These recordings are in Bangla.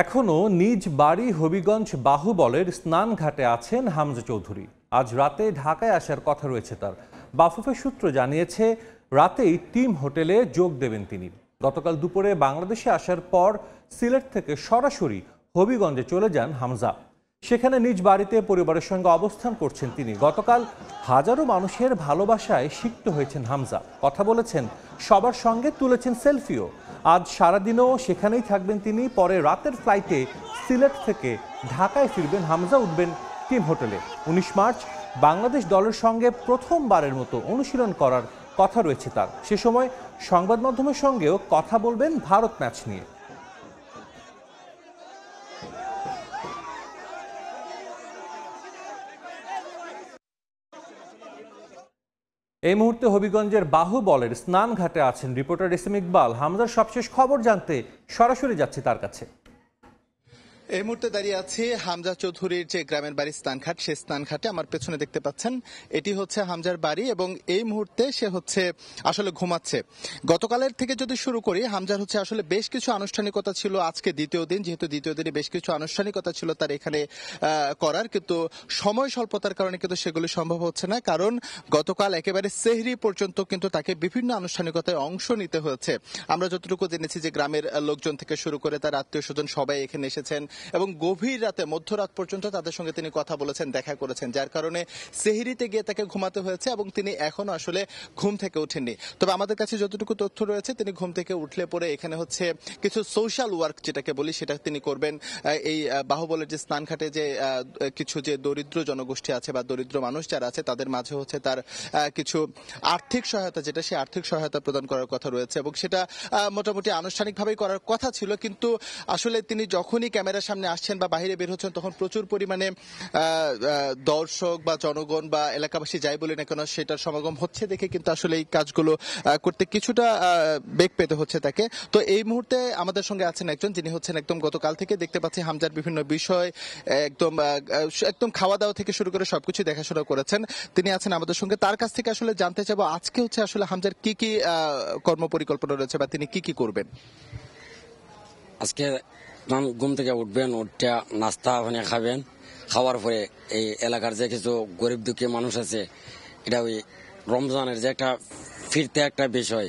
এখনো নিজ বাড়ি হবিগঞ্জ বাহুবলের স্নানঘাটে আছেন হামজা চৌধুরী। আজ রাতে ঢাকায় আসার কথা রয়েছে তার। বাফুফের সূত্র জানিয়েছে রাতেই টিম হোটেলে যোগ দেবেন তিনি। গতকাল দুপুরে বাংলাদেশে আসার পর সিলেট থেকে সরাসরি হবিগঞ্জে চলে যান হামজা। সেখানে নিজ বাড়িতে পরিবারের সঙ্গে অবস্থান করছেন তিনি। গতকাল হাজারো মানুষের ভালোবাসায় সিক্ত হয়েছেন হামজা, কথা বলেছেন, সবার সঙ্গে তুলেছেন সেলফিও। আজ সারাদিনও সেখানেই থাকবেন তিনি। পরে রাতের ফ্লাইটে সিলেট থেকে ঢাকায় ফিরবেন হামজা, উঠবেন টিম হোটেলে। ১৯ মার্চ বাংলাদেশ দলের সঙ্গে প্রথমবারের মতো অনুশীলন করার কথা রয়েছে তার। সে সময় সংবাদ মাধ্যমের সঙ্গেও কথা বলবেন ভারত ম্যাচ নিয়ে। এই মুহূর্তে হবিগঞ্জের বাহুবলের স্নানঘাটে আছেন রিপোর্টার এস এম ইকবাল। হামজার সবশেষ খবর জানতে সরাসরি যাচ্ছি তার কাছে। এই মুহূর্তে দাঁড়িয়ে আছি হামজা চৌধুরীর যে গ্রামের বাড়ি স্নানঘাট, সেই স্নানঘাটে আমার পেছনে দেখতে পাচ্ছেন এটি হচ্ছে হামজার বাড়ি এবং এই মুহূর্তে সে হচ্ছে আসলে ঘুমাচ্ছে। গতকালের থেকে যদি শুরু করি, হামজার হচ্ছে আসলে বেশ কিছু আনুষ্ঠানিকতা ছিল আজকে দ্বিতীয় দিন, যেহেতু দ্বিতীয় দিনে বেশ কিছু আনুষ্ঠানিকতা ছিল তার এখানে করার, কিন্তু সময় স্বল্পতার কারণে কিন্তু সেগুলি সম্ভব হচ্ছে না। কারণ গতকাল একেবারে সেহরি পর্যন্ত কিন্তু তাকে বিভিন্ন আনুষ্ঠানিকতায় অংশ নিতে হয়েছে। আমরা যতটুকু জেনেছি যে গ্রামের লোকজন থেকে শুরু করে তার আত্মীয় স্বজন সবাই এখানে এসেছেন এবং গভীর রাতে মধ্যরাত পর্যন্ত তাদের সঙ্গে তিনি কথা বলেছেন, দেখা করেছেন, যার কারণে সেহরিতে গিয়ে তাকে ঘুমাতে হয়েছে এবং তিনি এখনো আসলে ঘুম থেকে ওঠেননি। তবে আমাদের কাছে যতটুকু তথ্য রয়েছে, তিনি ঘুম থেকে উঠলে পরে এখানে হচ্ছে কিছু সোশ্যাল ওয়ার্ক যেটাকে বলি সেটা তিনি করবেন। এই বাহুবলের যে স্নানঘাটে যে কিছু যে দরিদ্র জনগোষ্ঠী আছে বা দরিদ্র মানুষ যারা আছে তাদের মাঝে হচ্ছে তার কিছু আর্থিক সহায়তা, যেটা সেই আর্থিক সহায়তা প্রদান করার কথা রয়েছে এবং সেটা মোটামুটি আনুষ্ঠানিকভাবেই করার কথা ছিল। কিন্তু আসলে তিনি যখনই ক্যামেরার সামনে আসছেন বা বাইরে বের হচ্ছেন তখন প্রচুর পরিমাণে দর্শক বা জনগণ বা এলাকাবাসী যাই বলি না কেন সেটার সমাগম হচ্ছে দেখে কিন্তু আসলে এই কাজগুলো করতে কিছুটা বেগ পেতে হচ্ছে তাকে। তো এই মুহূর্তে আমাদের সঙ্গে আছেন একজন, যিনি হচ্ছেন একদম গতকাল থেকে দেখতে পাচ্ছি হামজার বিভিন্ন বিষয় একদম খাওয়া দাওয়া থেকে শুরু করে সবকিছু দেখাশোনা করেছেন। তিনি আছেন আমাদের সঙ্গে। তার কাছ থেকে আসলে জানতে চাবো আজকে হচ্ছে আসলে হামজার কি কি কর্ম পরিকল্পনা রয়েছে বা তিনি কি কি করবেন। আজকে ঘুম থেকে উঠবেন, উঠে নাস্তা ওখানে খাবেন, খাওয়ার পরে এই এলাকার যে কিছু গরিব দুঃখী মানুষ আছে, এটা ওই রমজানের যে একটা ফিরতে একটা বিষয়,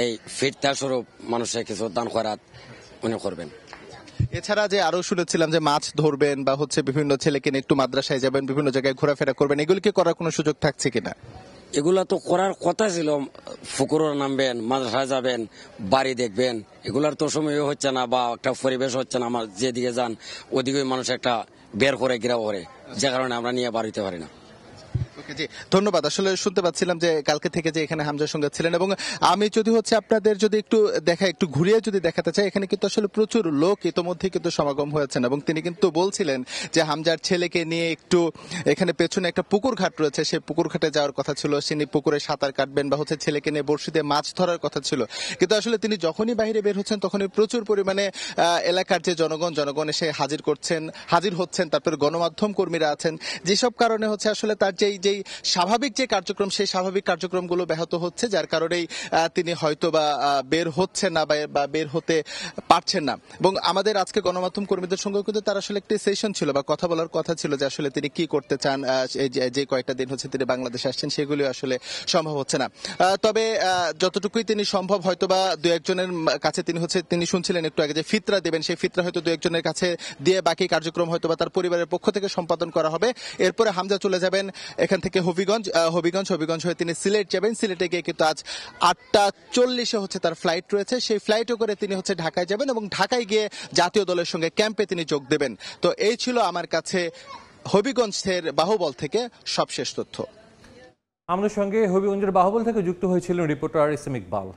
এই ফিরতে স্বরূপ মানুষের কিছু দান খয়রাত উনি করবেন। এছাড়া যে আরো শুনেছিলাম যে মাছ ধরবেন বা হচ্ছে বিভিন্ন ছেলেকে নিয়ে একটু মাদ্রাসায় যাবেন, বিভিন্ন জায়গায় ঘোরাফেরা করবেন, এগুলি কি করার কোনো সুযোগ থাকছে কিনা? এগুলা তো করার কথা ছিল, পুকুরে নামবেন, মাদ্রাসায় যাবেন, বাড়ি দেখবেন, এগুলার তো সময় হচ্ছে না বা একটা পরিবেশ হচ্ছে না। আমার যেদিকে যান ওদিকে মানুষ একটা বের করে ঘেরাও করে, যে কারণে আমরা নিয়ে বাড়িতে পারি না। জি ধন্যবাদ। আসলে শুনতে পাচ্ছিলাম যে কালকে থেকে যে এখানে হামজার সঙ্গে ছিলেন এবং আমি যদি হচ্ছে আপনাদের যদি একটু ঘুরিয়ে যদি দেখাতে চাই, এখানে কিন্তু আসলে প্রচুর লোক ইতোমধ্যে কিন্তু সমাগম হয়েছেন এবং তিনি কিন্তু বলছিলেন যে হামজার ছেলেকে নিয়ে একটু এখানে পেছনে একটা পুকুর ঘাট রয়েছে, সেই পুকুর ঘাটে যাওয়ার কথা ছিল, তিনি পুকুরে সাঁতার কাটবেন বা হচ্ছে ছেলেকে নিয়ে বড়শি দিয়ে মাছ ধরার কথা ছিল। কিন্তু আসলে তিনি যখনই বাইরে বের হচ্ছেন তখনই প্রচুর পরিমাণে এলাকার যে জনগণ এসে হাজির হচ্ছেন, তারপরে গণমাধ্যম কর্মীরা আছেন, যেসব কারণে হচ্ছে আসলে তার যেই স্বাভাবিক যে কার্যক্রম সেই স্বাভাবিক কার্যক্রমগুলো ব্যাহত হচ্ছে, যার কারণেই তিনি হয়তো বা বের হচ্ছেন না বা বের হতে পারছেন না। এবং আমাদের আজকে গণমাধ্যম কর্মীদের সঙ্গেও কিন্তু তার আসলে একটি সেশন ছিল বা কথা বলার কথা ছিল যে আসলে তিনি কি করতে চান, যে কয়েকটা দিন হচ্ছে তিনি বাংলাদেশে আসছেন সেগুলি আসলে সম্ভব হচ্ছে না। তবে যতটুকুই তিনি সম্ভব হয়তো বা দু একজনের কাছে তিনি শুনছিলেন একটু আগে যে ফিতরা দেবেন, সেই ফিতরা হয়তো দু একজনের কাছে দিয়ে বাকি কার্যক্রম হয়তো বা তার পরিবারের পক্ষ থেকে সম্পাদন করা হবে। এরপরে হামজা চলে যাবেন এখান থেকে হবিগঞ্জ হয়ে তিনি সিলেট যাবেন। সিলেটে গিয়ে কিন্তু আজ 8:40 হচ্ছে তার ফ্লাইট রয়েছে, সেই ফ্লাইটে করে তিনি হচ্ছে ঢাকায় যাবেন এবং ঢাকায় গিয়ে জাতীয় দলের সঙ্গে ক্যাম্পে তিনি যোগ দেবেন। তো এই ছিল আমার কাছে হবিগঞ্জের বাহুবল থেকে সবশেষ তথ্য। আমাদের সঙ্গে হবিগঞ্জের বাহুবল থেকে যুক্ত হয়েছিলেন রিপোর্টার এস এম ইকবাল।